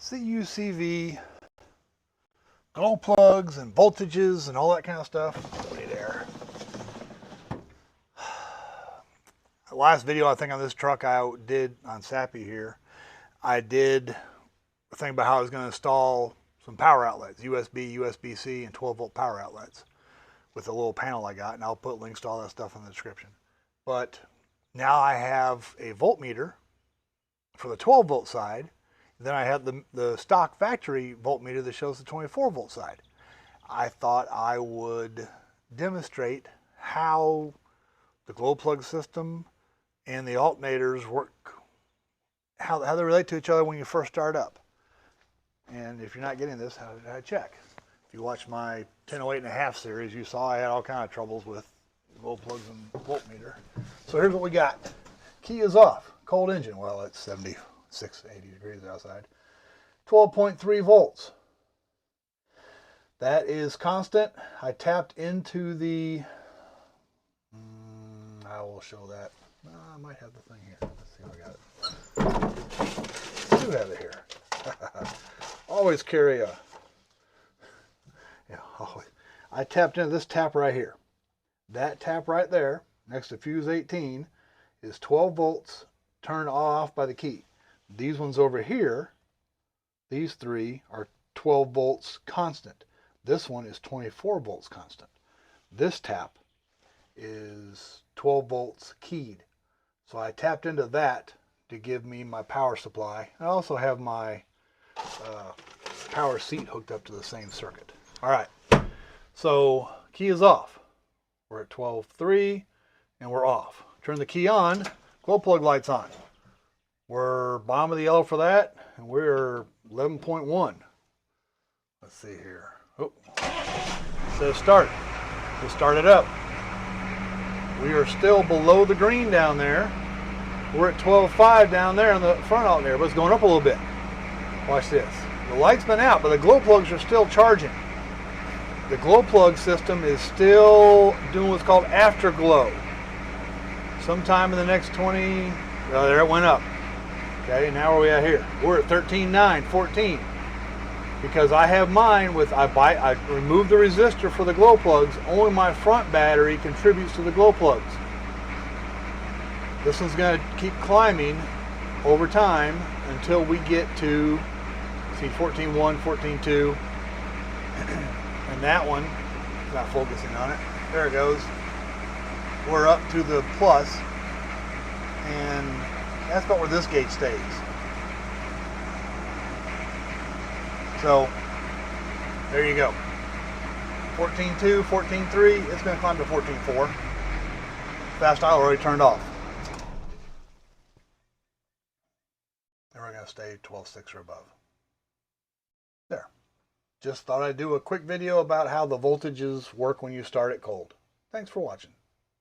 CUCV glow plugs and voltages and all that kind of stuff. Don't need air. The last video I think on this truck I did on Sappy here, I did a thing about how I was going to install some power outlets, USB, USB-C, and 12-volt power outlets with a little panel I got, and I'll put links to all that stuff in the description. But now I have a voltmeter for the 12-volt side. Then I have the stock factory voltmeter that shows the 24-volt side. I thought I would demonstrate how the glow plug system and the alternators work, how they relate to each other when you first start up. And if you're not getting this, how did I check? If you watch my 1008.5 series, you saw I had all kind of troubles with glow plugs and voltmeter. So here's what we got. Key is off. Cold engine. Well, it's 76, 80 degrees outside. 12.3 volts. That is constant. I tapped into the... I will show that. I might have the thing here. Let's see if I got it. I do have it here. Always carry a... Yeah, always. I tapped into this tap right here. That tap right there, next to fuse 18, is 12 volts turned off by the key. These ones over here, these three, are 12 volts constant. This one is 24 volts constant. This tap is 12 volts keyed. So I tapped into that to give me my power supply. I also have my power seat hooked up to the same circuit. All right, so key is off. We're at 12.3 and we're off. Turn the key on, glow plug light's on. We're bottom of the yellow for that, and we're 11.1. Let's see here. Oh, it says start. We'll start it up. We are still below the green down there. We're at 12.5 down there on the front alternator, but it's going up a little bit. Watch this. The light's been out, but the glow plugs are still charging. The glow plug system is still doing what's called afterglow. Sometime in the next 20, oh, there it went up. Okay, now where are we at here? We're at 13.9, 14. Because I have mine with, I removed the resistor for the glow plugs. Only my front battery contributes to the glow plugs. This one's going to keep climbing over time until we get to, see, 14.1, 14.2. And that one, not focusing on it. There it goes. We're up to the plus, and that's about where this gauge stays. So, there you go. 14.2, 14.3, it's going to climb to 14.4. Fast idle already turned off. And we're going to stay 12.6 or above. There. Just thought I'd do a quick video about how the voltages work when you start it cold. Thanks for watching.